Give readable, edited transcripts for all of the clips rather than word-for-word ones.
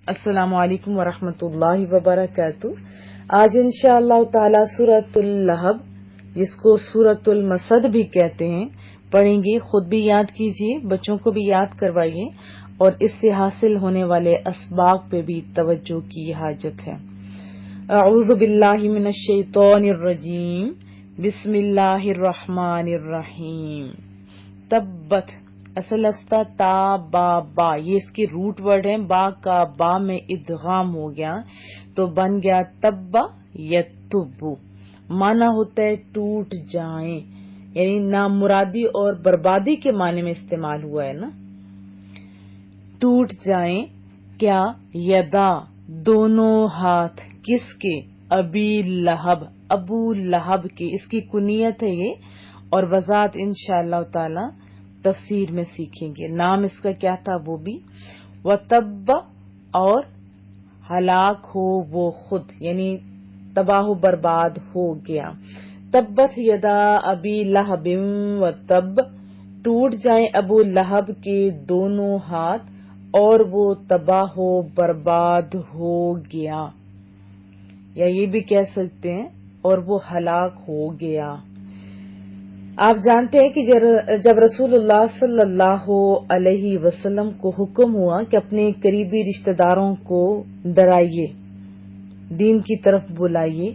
السلام علیکم ورحمۃ اللہ وبرکاتہ۔ آج انشاءاللہ تعالی سورۃ اللہب، جس کو سورۃ المسد بھی کہتے ہیں، پڑھیں گے۔ خود بھی یاد کیجیے، بچوں کو بھی یاد کروائیے، اور اس سے حاصل ہونے والے اسباق پہ بھی توجہ کی حاجت ہے۔ اعوذ باللہ من الشیطان الرجیم، بسم اللہ الرحمن الرحیم۔ تبت، اصل لفظ تھا تا با با، یہ اس کی روٹ ورڈ ہے۔ با کا با میں ادغام ہو گیا تو بن گیا تبا یتبو۔ معنی ہوتا ہے ٹوٹ جائیں، یعنی نامرادی اور بربادی کے معنی میں استعمال ہوا ہے نا۔ ٹوٹ جائیں کیا؟ یدا، دونوں ہاتھ، کس کے؟ ابی لہب، ابو لہب کے۔ اس کی کنیت ہے یہ، اور وضاحت انشاءاللہ تعالی تفسیر میں سیکھیں گے۔ نام اس کا کیا تھا وہ بھی۔ وَتَبَّ، اور ہلاک ہو وہ خود، یعنی تباہ و برباد ہو گیا۔ تبت یدا ابی لہب وتب، ٹوٹ جائیں ابو لہب کے دونوں ہاتھ اور وہ تباہ و برباد ہو گیا، یا یہ بھی کہہ سکتے ہیں اور وہ ہلاک ہو گیا۔ آپ جانتے ہیں کہ جب رسول اللہ صلی اللہ علیہ وسلم کو حکم ہوا کہ اپنے قریبی رشتہ داروں کو ڈرائیے، دین کی طرف بلائیے،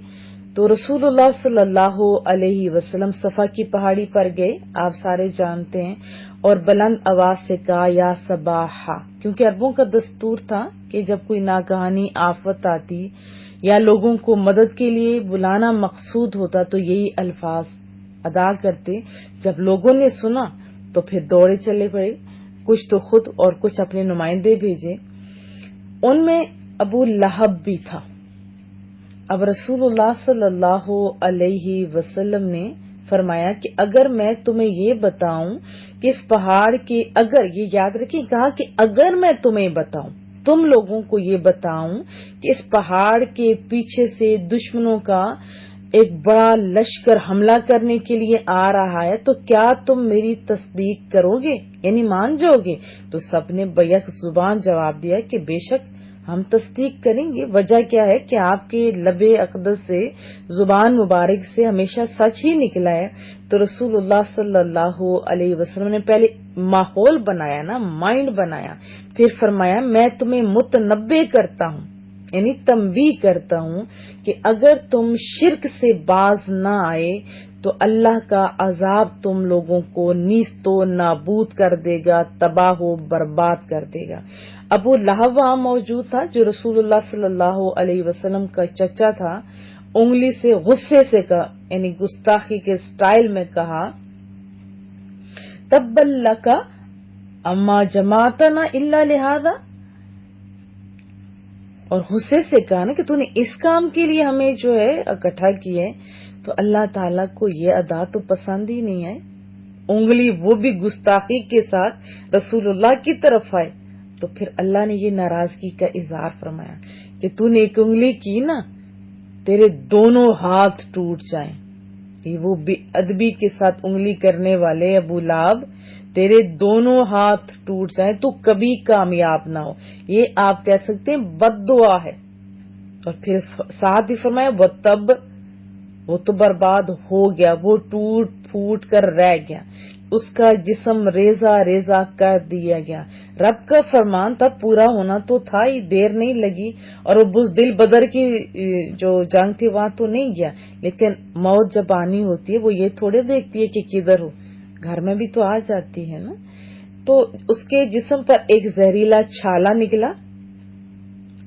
تو رسول اللہ صلی اللہ علیہ وسلم صفا کی پہاڑی پر گئے، آپ سارے جانتے ہیں، اور بلند آواز سے کہا یا صباحا، کیونکہ عربوں کا دستور تھا کہ جب کوئی ناگہانی آفت آتی یا لوگوں کو مدد کے لیے بلانا مقصود ہوتا تو یہی الفاظ ادا کرتے۔ جب لوگوں نے سنا تو پھر دوڑے چلے پڑے، کچھ تو خود اور کچھ اپنے نمائندے بھیجے۔ ان میں ابو لہب بھی تھا۔ اب رسول اللہ صلی اللہ علیہ وسلم نے فرمایا کہ اگر میں تمہیں یہ بتاؤں کہ اس پہاڑ کے، اگر، یہ یاد رکھیں، کہا کہ اگر میں تمہیں بتاؤں، تم لوگوں کو یہ بتاؤں کہ اس پہاڑ کے پیچھے سے دشمنوں کا ایک بڑا لشکر حملہ کرنے کے لیے آ رہا ہے، تو کیا تم میری تصدیق کرو گے، یعنی مان جاؤ گے؟ تو سب نے بیک زبان جواب دیا کہ بے شک ہم تصدیق کریں گے۔ وجہ کیا ہے کہ آپ کے لب اقدس سے، زبان مبارک سے ہمیشہ سچ ہی نکلا ہے۔ تو رسول اللہ صلی اللہ علیہ وسلم نے پہلے ماحول بنایا نا، مائنڈ بنایا، پھر فرمایا میں تمہیں متنبع کرتا ہوں، یعنی تنبیہ کرتا ہوں کہ اگر تم شرک سے باز نہ آئے تو اللہ کا عذاب تم لوگوں کو نیست و نابود کر دے گا، تباہ و برباد کر دے گا۔ ابو لہب وہاں موجود تھا، جو رسول اللہ صلی اللہ علیہ وسلم کا چچا تھا۔ انگلی سے غصے سے کہا، یعنی گستاخی کے سٹائل میں کہا تبا لک اما جمعتنا الا لہذا، اور غصے سے کہا نا کہ تو نے اس کام کے لیے ہمیں جو ہے اکٹھا کیا ہے۔ تو اللہ تعالیٰ کو یہ ادا تو پسند ہی نہیں ہے، انگلی وہ بھی گستاخی کے ساتھ رسول اللہ کی طرف آئے، تو پھر اللہ نے یہ ناراضگی کا اظہار فرمایا کہ تو نے ایک انگلی کی نا، تیرے دونوں ہاتھ ٹوٹ جائیں۔ یہ وہ بے ادبی کے ساتھ انگلی کرنے والے ابو لہب، تیرے دونوں ہاتھ ٹوٹ جائیں تو کبھی کامیاب نہ ہو، یہ آپ کہہ سکتے ہیں بد دعا ہے۔ اور پھر ساتھ ہی فرمایا وہ تب، وہ تو برباد ہو گیا، وہ ٹوٹ پھوٹ کر رہ گیا، اس کا جسم ریزہ ریزہ کر دیا گیا۔ رب کا فرمان تب پورا ہونا تو تھا ہی، دیر نہیں لگی، اور وہ بزدل بدر کی جو جنگ تھی وہاں تو نہیں گیا، لیکن موت جب آنی ہوتی ہے وہ یہ تھوڑے دیکھتی ہے کہ کدھر ہو، گھر میں بھی تو آ جاتی ہے نا۔ تو اس کے جسم پر ایک زہریلا چھالا نکلا،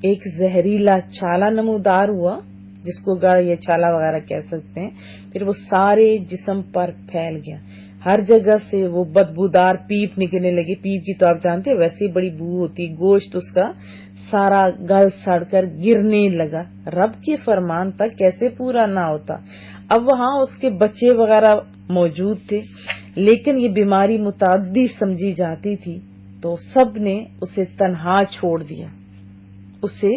ایک زہریلا چھالا نمودار ہوا، جس کو گڑ یا چھالا وغیرہ کہہ سکتے ہیں، پھر وہ سارے جسم پر پھیل گیا، ہر جگہ سے وہ بدبودار پیپ نکلنے لگی۔ پیپ کی تو آپ جانتے ہیں ویسے ہی بڑی بو ہوتی، گوشت اس کا سارا گل سڑ کر گرنے لگا۔ رب کے فرمان تک کیسے پورا نہ ہوتا۔ اب وہاں اس کے بچے وغیرہ موجود تھے، لیکن یہ بیماری متعدی سمجھی جاتی تھی، تو سب نے اسے تنہا چھوڑ دیا، اسے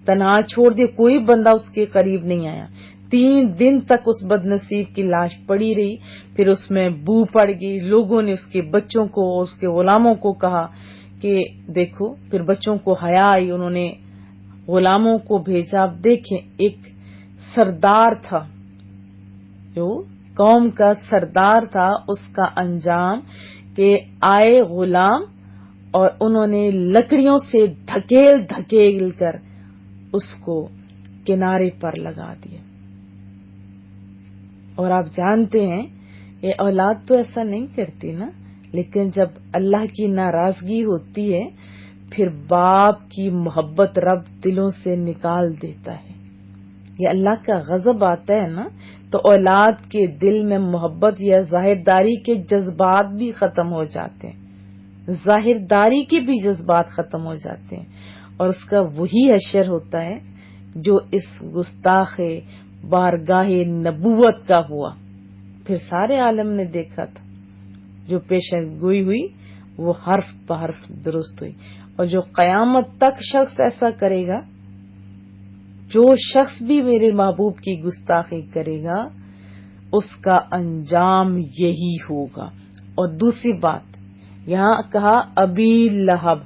تنہا چھوڑ دیا، کوئی بندہ اس کے قریب نہیں آیا۔ 3 دن تک اس بد نصیب کی لاش پڑی رہی، پھر اس میں بو پڑ گئی۔ لوگوں نے اس کے بچوں کو، اس کے غلاموں کو کہا کہ دیکھو پھر بچوں کو حیا آئی، انہوں نے غلاموں کو بھیجا. اب دیکھیں ایک سردار تھا جو قوم کا سردار تھا، اس کا انجام کہ آئے غلام اور انہوں نے لکڑیوں سے دھکیل دھکیل کر اس کو کنارے پر لگا دیا. اور آپ جانتے ہیں یہ اولاد تو ایسا نہیں کرتی نا، لیکن جب اللہ کی ناراضگی ہوتی ہے پھر باپ کی محبت رب دلوں سے نکال دیتا ہے. یہ اللہ کا غضب آتا ہے نا تو اولاد کے دل میں محبت یا ظاہرداری کے جذبات بھی ختم ہو جاتے ہیں، ظاہرداری کے بھی جذبات ختم ہو جاتے ہیں، اور اس کا وہی حشر ہوتا ہے جو اس گستاخ بارگاہ نبوت کا ہوا. پھر سارے عالم نے دیکھا تھا جو پیشن گوئی ہوئی وہ حرف بحرف درست ہوئی. اور جو قیامت تک شخص ایسا کرے گا، جو شخص بھی میرے محبوب کی گستاخی کرے گا اس کا انجام یہی ہوگا. اور دوسری بات یہاں کہا ابی لہب.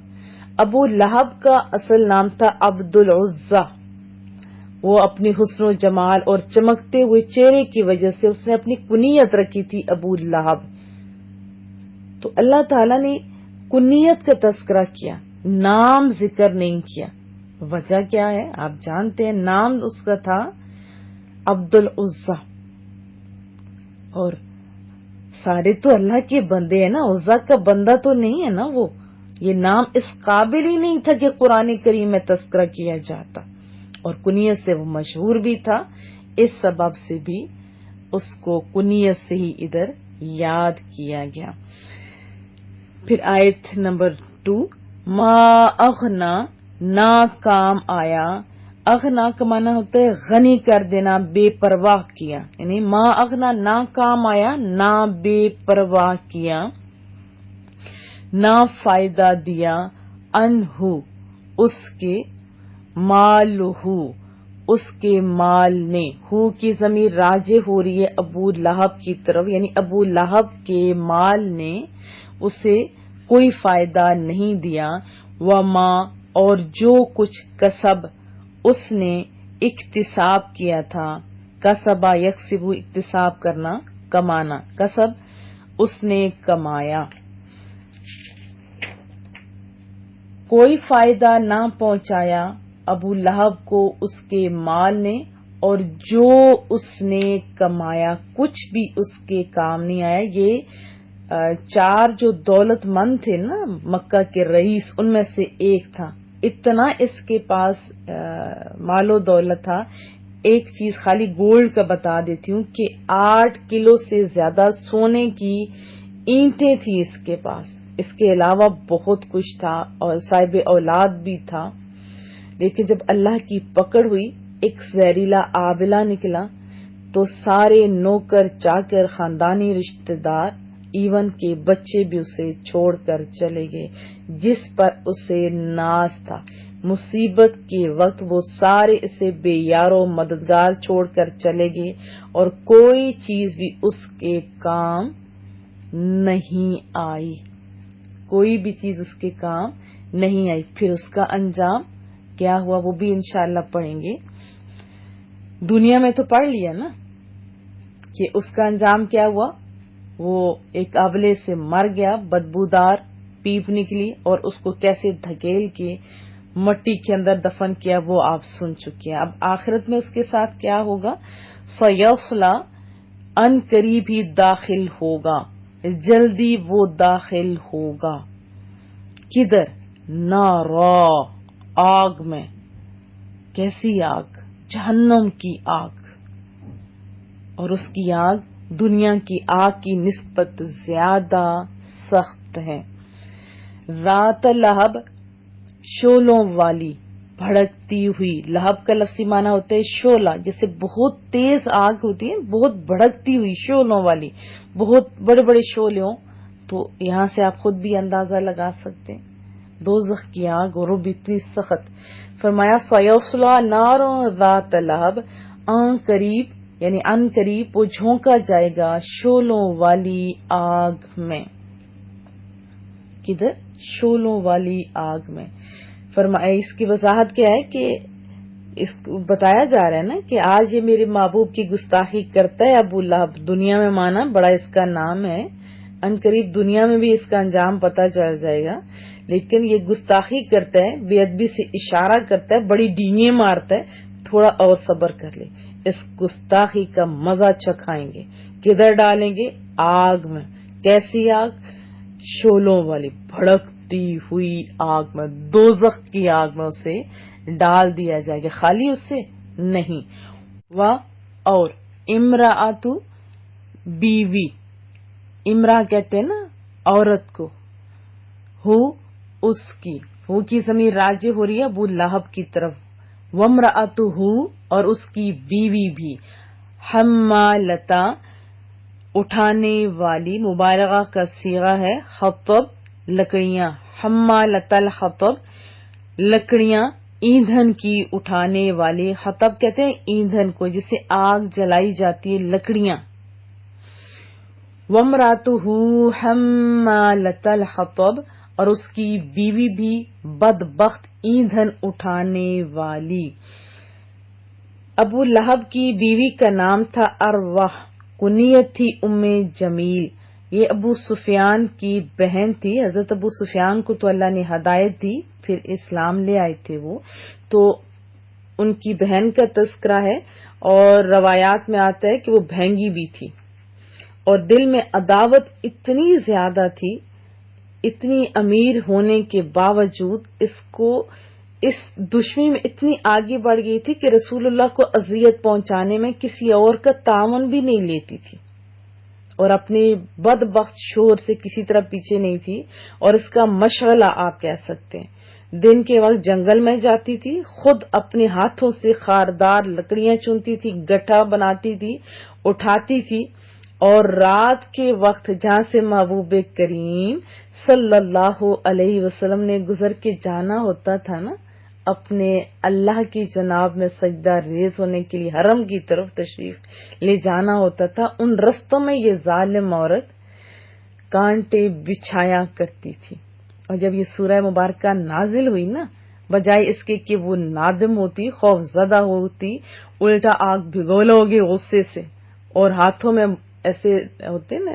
ابو لہب کا اصل نام تھا عبد العزہ. وہ اپنی حسن و جمال اور چمکتے ہوئے چہرے کی وجہ سے اس نے اپنی کنیت رکھی تھی ابو لہب. تو اللہ تعالی نے کنیت کا تذکرہ کیا، نام ذکر نہیں کیا. وجہ کیا ہے آپ جانتے ہیں، نام اس کا تھا عبد العزہ. اور سارے تو اللہ کے بندے ہیں نا، عزہ کا بندہ تو نہیں ہے نا وہ. یہ نام اس قابل ہی نہیں تھا کہ قرآن کریم میں تذکرہ کیا جاتا. اور کنیت سے وہ مشہور بھی تھا، اس سبب سے بھی اس کو کنیت سے ہی ادھر یاد کیا گیا. پھر آیت نمبر 2 ما اغنا، نہ کام آیا. اغنا کا معنی ہوتا ہے غنی کر دینا، بے پرواہ کیا. یعنی ما اغنا نہ کام آیا، نہ بے پرواہ کیا، نہ فائدہ دیا. انہو اس کے، مالہو اس کے مال نے. ہو کی ضمیر راجع ہو رہی ہے ابو لہب کی طرف، یعنی ابو لہب کے مال نے اسے کوئی فائدہ نہیں دیا. وما اور جو کچھ کسب اس نے اکتساب کیا تھا. کسبا یکسب اکتساب کرنا، کمانا. کسب اس نے کمایا، کوئی فائدہ نہ پہنچایا ابو لہب کو اس کے مال نے، اور جو اس نے کمایا کچھ بھی اس کے کام نہیں آیا. یہ 4 جو دولت مند تھے نا مکہ کے رئیس، ان میں سے ایک تھا. اتنا اس کے پاس مال و دولت تھا. ایک چیز خالی گولڈ کا بتا دیتی ہوں کہ 8 کلو سے زیادہ سونے کی اینٹیں تھی اس کے پاس. اس کے علاوہ بہت کچھ تھا اور صاحب اولاد بھی تھا. لیکن جب اللہ کی پکڑ ہوئی، ایک زہریلا آبلہ نکلا تو سارے نوکر چاکر، خاندانی رشتہ دار، ایون کے بچے بھی اسے چھوڑ کر چلے گئے. جس پر اسے ناز تھا، مصیبت کے وقت وہ سارے اسے بے یار و مددگار چھوڑ کر چلے گئے اور کوئی چیز بھی اس کے کام نہیں آئی. کوئی بھی چیز اس کے کام نہیں آئی. پھر اس کا انجام کیا ہوا وہ بھی انشاءاللہ پڑھیں گے. دنیا میں تو پڑھ لیا نا کہ اس کا انجام کیا ہوا. وہ ایک آبلے سے مر گیا، بدبودار پیپ نکلی، اور اس کو کیسے دھکیل کے مٹی کے اندر دفن کیا وہ آپ سن چکے ہیں. اب آخرت میں اس کے ساتھ کیا ہوگا. سیصلا، ان قریب ہی داخل ہوگا، جلدی وہ داخل ہوگا. کدھر؟ نارا، آگ میں. کیسی آگ؟ جہنم کی آگ. اور اس کی آگ دنیا کی آگ کی نسبت زیادہ سخت ہے. ذات لہب، شولوں والی، بھڑکتی ہوئی. لہب کا لفظی معنی ہوتا ہے شولہ، جیسے بہت تیز آگ ہوتی ہے، بہت بھڑکتی ہوئی، شولوں والی، بہت بڑے بڑے شولے ہوں. تو یہاں سے آپ خود بھی اندازہ لگا سکتے ہیں دوزخ کی آگ اور وہ بھی اتنی سخت. فرمایا سیصلا نار ذات لہب، ان قریب یعنی ان قریب وہ جھونکا جائے گا شولوں والی آگ میں. کدھر؟ شولوں والی آگ میں. فرمایا اس کی وضاحت کیا ہے کہ اس کو بتایا جا رہا ہے نا کہ آج یہ میرے محبوب کی گستاخی کرتا ہے ابو لہب. دنیا میں مانا بڑا اس کا نام ہے، ان قریب دنیا میں بھی اس کا انجام پتہ چل جائے گا، لیکن یہ گستاخی کرتا ہے، بے ادبی سے اشارہ کرتا ہے، بڑی ڈینگیں مارتا ہے، تھوڑا اور صبر کر لے، اس گستاخی کا مزہ چکھائیں گے. کدھر ڈالیں گے؟ آگ میں. کیسی آگ؟ شولوں والی بھڑکتی ہوئی آگ میں، دوزخ کی آگ میں اسے ڈال دیا جائے گا. خالی اس سے نہیں. اور امراۃ، بیوی، امرا کہتے ہیں نا عورت کو، ہو اس کی، ہو کی ضمیر راجع ہو رہی ہے ابو لہب کی طرف. وامرأتہ اور اس کی بیوی بھی، حمالتا اٹھانے والی، مبالغہ کا صیغہ ہے، حطب لکڑیاں، حمالت الحطب لکڑیاں ایندھن کی اٹھانے والی. حطب کہتے ہیں ایندھن کو جس سے آگ جلائی جاتی ہے، لکڑیاں. وامرأتہ حمالت الحطب اور اس کی بیوی بھی بدبخت ایندھن اٹھانے والی. ابو لہب کی بیوی کا نام تھا ارواح، کنیت تھی ام جمیل. یہ ابو سفیان کی بہن تھی. حضرت ابو سفیان کو تو اللہ نے ہدایت دی، پھر اسلام لے آئے تھے وہ، تو ان کی بہن کا تذکرہ ہے، اور روایات میں آتا ہے کہ وہ بھینگی بھی تھی، اور دل میں عداوت اتنی زیادہ تھی، اتنی امیر ہونے کے باوجود اس دشمنی میں اتنی آگے بڑھ گئی تھی کہ رسول اللہ کو اذیت پہنچانے میں کسی اور کا تعاون بھی نہیں لیتی تھی، اور اپنے بدبخت شوہر سے کسی طرح پیچھے نہیں تھی. اور اس کا مشغلہ آپ کہہ سکتے ہیں، دن کے وقت جنگل میں جاتی تھی، خود اپنے ہاتھوں سے خاردار لکڑیاں چنتی تھی، گٹھا بناتی تھی، اٹھاتی تھی. اور رات کے وقت جہاں سے محبوب کریم صلی اللہ علیہ وسلم نے گزر کے جانا ہوتا تھا نا، اپنے اللہ کی جناب میں سجدہ ریز ہونے کے لیے حرم کی طرف تشریف لے جانا ہوتا تھا، ان رستوں میں یہ ظالم عورت کانٹے بچھایا کرتی تھی. اور جب یہ سورہ مبارکہ نازل ہوئی نا، بجائے اس کے کہ وہ نادم ہوتی، خوف زدہ ہوتی، الٹا آگ بھگولا ہوگی غصے سے، اور ہاتھوں میں ایسے ہوتے نا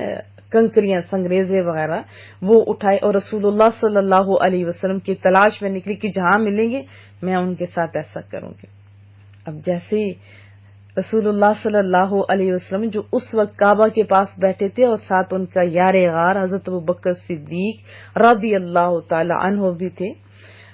کنکریاں، سنگریزے وغیرہ، وہ اٹھائے اور رسول اللہ صلی اللہ علیہ وسلم کی تلاش میں نکلی کہ جہاں ملیں گے میں ان کے ساتھ ایسا کروں گی. اب جیسے رسول اللہ صلی اللہ علیہ وسلم جو اس وقت کعبہ کے پاس بیٹھے تھے، اور ساتھ ان کا یار غار حضرت ابوبکر صدیق رضی اللہ تعالی عنہ بھی تھے.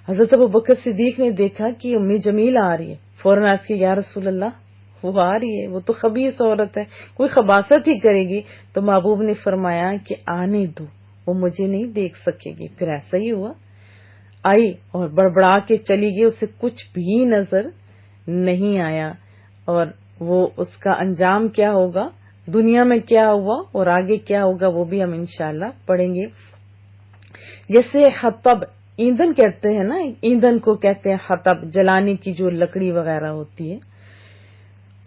حضرت ابوبکر صدیق نے دیکھا کہ امی جمیل آ رہی ہے، فوراً عرض کیا، یا رسول اللہ وہ آ رہی ہے، وہ تو خبیث عورت ہے، کوئی خباثت ہی کرے گی. تو محبوب نے فرمایا کہ آنے دو، وہ مجھے نہیں دیکھ سکے گی. پھر ایسا ہی ہوا، آئی اور بڑبڑا کے چلی گئی، اسے کچھ بھی نظر نہیں آیا. اور وہ اس کا انجام کیا ہوگا، دنیا میں کیا ہوا اور آگے کیا ہوگا، وہ بھی ہم انشاءاللہ پڑھیں گے. جیسے حطب ایندھن کہتے ہیں نا، ایندھن کو کہتے ہیں حطب، جلانے کی جو لکڑی وغیرہ ہوتی ہے.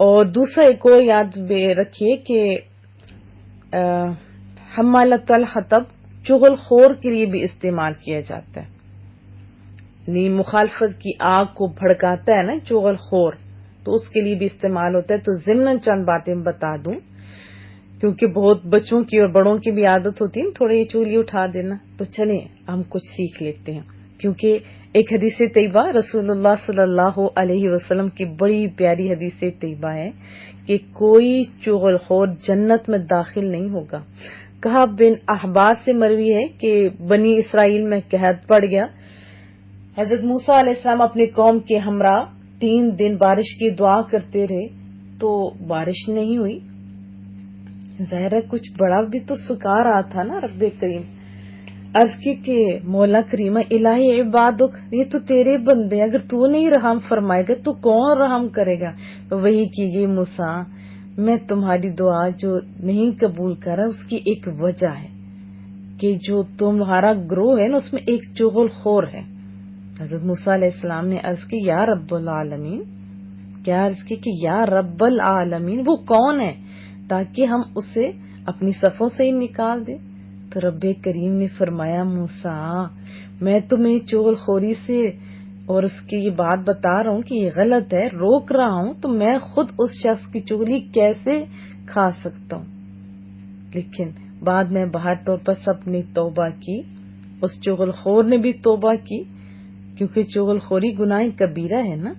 اور دوسرا ایک اور یاد رکھیے کہ حمالت الحطب چغل خور کے لیے بھی استعمال کیا جاتا ہے، یعنی مخالفت کی آگ کو بھڑکاتا ہے نا چغل خور، تو اس کے لیے بھی استعمال ہوتا ہے. تو ضمن چند باتیں بتا دوں، کیونکہ بہت بچوں کی اور بڑوں کی بھی عادت ہوتی ہے تھوڑے یہ چولی اٹھا دینا. تو چلیں ہم کچھ سیکھ لیتے ہیں، کیونکہ ایک حدیث طیبہ رسول اللہ صلی اللہ علیہ وسلم کی بڑی پیاری حدیث طیبہ ہے کہ کوئی چغل خور جنت میں داخل نہیں ہوگا. کہا بن احبار سے مروی ہے کہ بنی اسرائیل میں قحط پڑ گیا. حضرت موسیٰ علیہ السلام اپنی قوم کے ہمراہ 3 دن بارش کی دعا کرتے رہے، تو بارش نہیں ہوئی. ظاہر ہے کچھ بڑا بھی تو سکھا رہا تھا نا رب کریم. عرض کی کہ مولا کریم الہی عبادک، یہ تو تیرے بندے، اگر تو نہیں رحم فرمائے گا تو کون رحم کرے گا. تو وہی کیجیے موسیٰ، میں تمہاری دعا جو نہیں قبول کر رہا اس کی ایک وجہ ہے کہ جو تمہارا گروہ ہے نا اس میں ایک چغل خور ہے. حضرت موسیٰ علیہ السلام نے عرض کی یا رب العالمین، کیا عرض کی کہ یا رب العالمین، وہ کون ہے تاکہ ہم اسے اپنی صفوں سے ہی نکال دیں. تو رب کریم نے فرمایا موسیٰ، میں تمہیں چغل خوری سے اور اس کی یہ بات بتا رہا ہوں کہ یہ غلط ہے، روک رہا ہوں، تو میں خود اس شخص کی چغلی کیسے کھا سکتا ہوں؟ لیکن بعد میں باہر طور پر سب نے توبہ کی، اس چغل خور نے بھی توبہ کی، کیونکہ چغل خوری گناہ کبیرہ ہے نا۔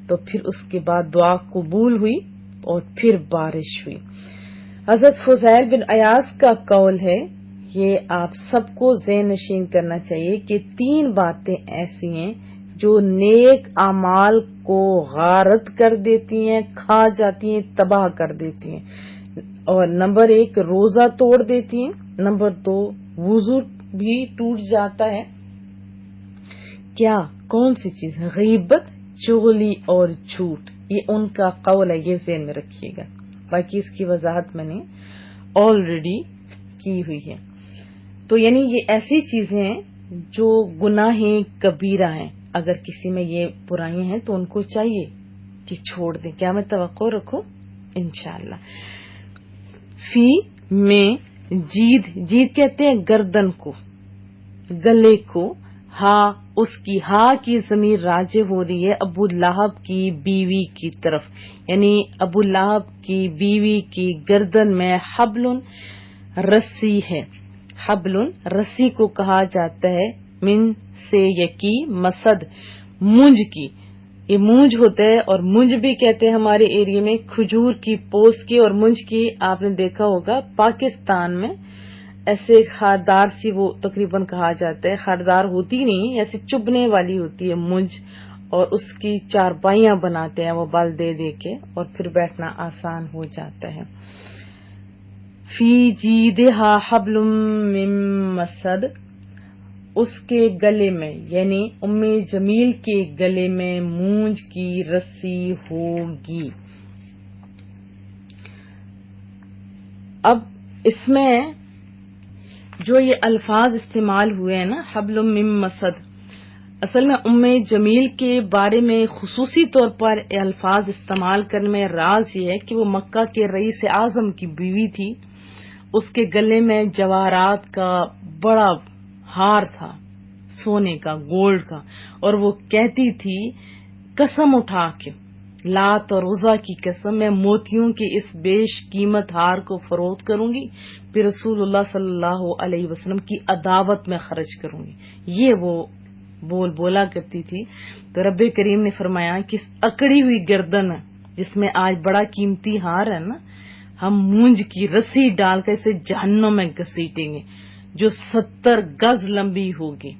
تو پھر اس کے بعد دعا قبول ہوئی اور پھر بارش ہوئی۔ حضرت فضیل بن عیاض کا قول ہے، یہ آپ سب کو ذہن نشین کرنا چاہیے کہ 3 باتیں ایسی ہیں جو نیک اعمال کو غارت کر دیتی ہیں، کھا جاتی ہیں، تباہ کر دیتی ہیں۔ اور نمبر 1 روزہ توڑ دیتی ہیں، نمبر 2 وضو بھی ٹوٹ جاتا ہے۔ کیا کون سی چیز؟ غیبت، چغلی اور جھوٹ، یہ ان کا قول ہے، یہ ذہن میں رکھیے گا۔ باقی اس کی وضاحت میں نے آلریڈی کی ہوئی ہے۔ تو یعنی یہ ایسی چیزیں ہیں جو گناہ کبیرہ ہیں، اگر کسی میں یہ برائیاں ہیں تو ان کو چاہیے کہ چھوڑ دیں۔ کیا میں توقع رکھوں؟ انشاءاللہ۔ فی میں جید کہتے ہیں گردن کو، گلے کو، اس کی ضمیر راجع ہو رہی ہے ابو لہب کی بیوی کی طرف، یعنی ابو لہب کی بیوی کی گردن میں حبل رسی ہے۔ حبل رسی کو کہا جاتا ہے من سے یکی مسد، مونج کی، یہ مونج ہوتا ہے، اور مونج بھی کہتے ہیں ہمارے ایریے میں کھجور کی پوست کی، اور مونج کی آپ نے دیکھا ہوگا پاکستان میں ایسے خاردار سی وہ تقریباً کہا جاتا ہے، خاردار ہوتی نہیں، ایسے چبنے والی ہوتی ہے مونج، اور اس کی چارپائیاں بناتے ہیں وہ بل دے دے کے، اور پھر بیٹھنا آسان ہو جاتا ہے۔ فی جیدہا حبل من مسد، اس کے گلے میں یعنی ام جمیل کے گلے میں مونج کی رسی ہوگی۔ اب اس میں جو یہ الفاظ استعمال ہوئے ہیں نا، حبل من مسد، اصل میں ام جمیل کے بارے میں خصوصی طور پر الفاظ استعمال کرنے میں راز یہ ہے کہ وہ مکہ کے رئیس اعظم کی بیوی تھی، اس کے گلے میں جواہرات کا بڑا ہار تھا، سونے کا، گولڈ کا، اور وہ کہتی تھی قسم اٹھا کے، لات اور عزا کی قسم، میں موتیوں کے اس بیش قیمت ہار کو فروخت کروں گی، پھر رسول اللہ صلی اللہ علیہ وسلم کی عداوت میں خرچ کروں گی۔ یہ وہ بولا کرتی تھی۔ تو رب کریم نے فرمایا کہ اس اکڑی ہوئی گردن جس میں آج بڑا قیمتی ہار ہے نا، ہم مونج کی رسی ڈال کر اسے جہنم میں گھسیٹیں گے جو 70 گز لمبی ہوگی۔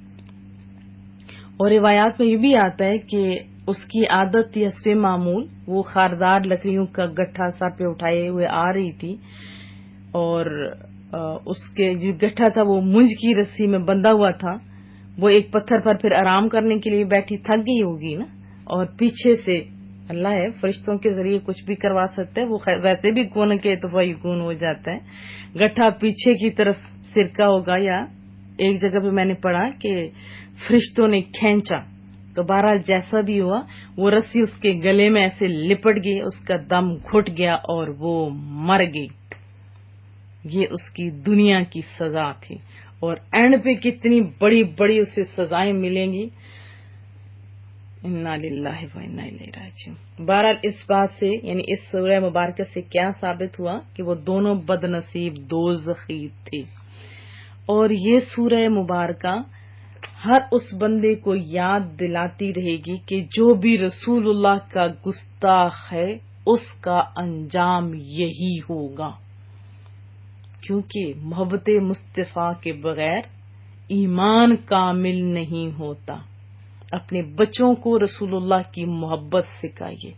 اور روایات میں یہ بھی آتا ہے کہ اس کی عادت تھی حسب معمول، وہ خاردار لکڑیوں کا گٹھا سر پہ اٹھائے ہوئے آ رہی تھی، اور اس کے جو گٹھا تھا وہ مونج کی رسی میں بندھا ہوا تھا، وہ ایک پتھر پر پھر آرام کرنے کے لیے بیٹھی، تھک گئی ہوگی نا، اور پیچھے سے اللہ ہے فرشتوں کے ذریعے کچھ بھی کروا سکتا ہے، وہ ویسے بھی کون کے تو فیکون ہو جاتا ہے، گٹھا پیچھے کی طرف سرکا ہوگا، یا ایک جگہ پہ میں نے پڑھا کہ فرشتوں نے کھینچا، تو بہرحال جیسا بھی ہوا وہ رسی اس کے گلے میں ایسے لپٹ گئی، اس کا دم گھٹ گیا اور وہ مر گئی۔ یہ اس کی دنیا کی سزا تھی، اور اینڈ پہ کتنی بڑی بڑی اسے سزائیں ملیں گی۔ انا للہ و انا الیہ راجعون۔ بہرحال اس بات سے یعنی اس سورہ مبارکہ سے کیا ثابت ہوا کہ وہ دونوں بد نصیب دوزخی تھے، اور یہ سورہ مبارکہ ہر اس بندے کو یاد دلاتی رہے گی کہ جو بھی رسول اللہ کا گستاخ ہے اس کا انجام یہی ہوگا، کیونکہ محبت مصطفیٰ کے بغیر ایمان کامل نہیں ہوتا۔ اپنے بچوں کو رسول اللہ کی محبت سکھائیے،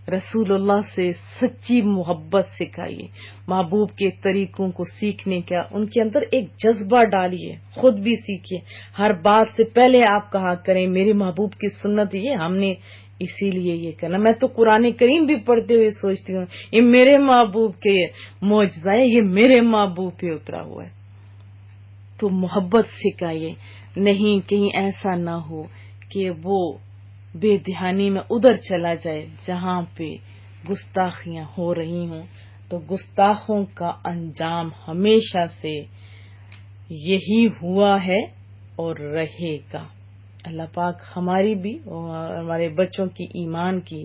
رسول اللہ سے سچی محبت سکھائیے، محبوب کے طریقوں کو سیکھنے کا ان کے اندر ایک جذبہ ڈالیے، خود بھی سیکھیے۔ ہر بات سے پہلے آپ کہا کریں میرے محبوب کی سنت یہ ہم نے اسی لیے یہ کرنا۔ میں تو قرآن کریم بھی پڑھتے ہوئے سوچتی ہوں یہ میرے محبوب کے معجزہ ہے، یہ میرے محبوب پہ اترا ہوا ہے۔ تو محبت سکھائیے، نہیں کہیں ایسا نہ ہو کہ وہ بے دھیانی میں ادھر چلا جائے جہاں پہ گستاخیاں ہو رہی ہوں۔ تو گستاخوں کا انجام ہمیشہ سے یہی ہوا ہے اور رہے گا۔ اللہ پاک ہماری بھی اور ہمارے بچوں کی ایمان کی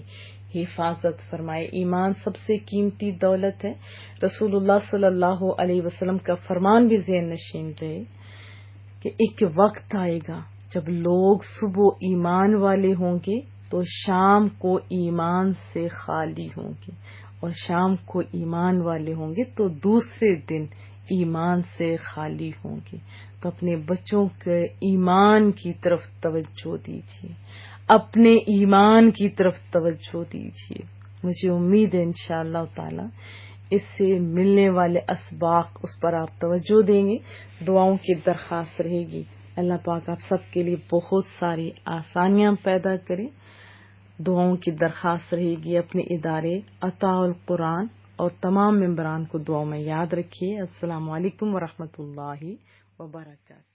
حفاظت فرمائے۔ ایمان سب سے قیمتی دولت ہے۔ رسول اللہ صلی اللہ علیہ وسلم کا فرمان بھی ذہن نشین رہے کہ ایک وقت آئے گا جب لوگ صبح ایمان والے ہوں گے تو شام کو ایمان سے خالی ہوں گے، اور شام کو ایمان والے ہوں گے تو دوسرے دن ایمان سے خالی ہوں گے۔ تو اپنے بچوں کے ایمان کی طرف توجہ دیجیے، اپنے ایمان کی طرف توجہ دیجیے۔ مجھے امید ہے انشاءاللہ تعالی اس سے ملنے والے اسباق اس پر آپ توجہ دیں گے۔ دعاؤں کی درخواست رہے گی، اللہ پاک آپ سب کے لیے بہت ساری آسانیاں پیدا کرے۔ دعاؤں کی درخواست رہے گی، اپنے ادارے عطاء القرآن اور تمام ممبران کو دعاؤں میں یاد رکھیے۔ السلام علیکم ورحمۃ اللہ وبرکاتہ۔